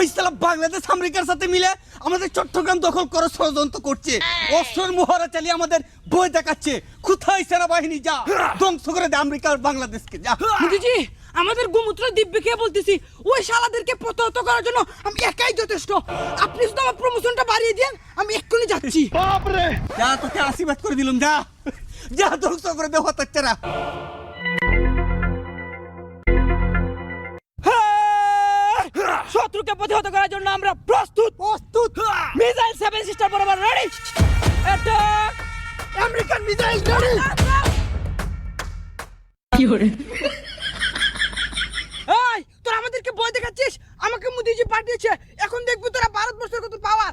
ফয়সালা বাংলাদেশ আমেরিকার সাথে মিলে আমাদের চট্টগ্রাম দখল করার ষড়যন্ত্র করছে। অস্ত্রের মোহরা চালিয়ে আমাদের ভয় দেখাচ্ছে। কোথায় সেনাবাহিনী? যা ধ্বংস করে দে আমেরিকা আর বাংলাদেশকে, যা। মোদিজি, আমাদের গোমূত্র দিব্যে খেয়ে বলতেছি, ওই শালাদেরকে প্রতিহত করার জন্য আমি একাই যথেষ্ট। আপনি শুধু আমার প্রমোশনটা বাড়িয়ে দেন, আমি এক্ষুনি যাচ্ছি। যা, তোকে আশীর্বাদ করে দিলাম, যা যা ধ্বংস করে দে হতচ্ছাড়া। শত্রুকে প্রতিহত করার জন্য আমরা প্রস্তুত। মিসাইল 7 সিস্টার বরাবর ready. Attack! American missile ready. এই, তোরা আমাদেরকে ভয় দেখাচ্ছিস? আমাকে মোদিজি পাঠিয়েছে, এখন দেখবি তোরা ভারতবর্ষের কত পাওয়ার।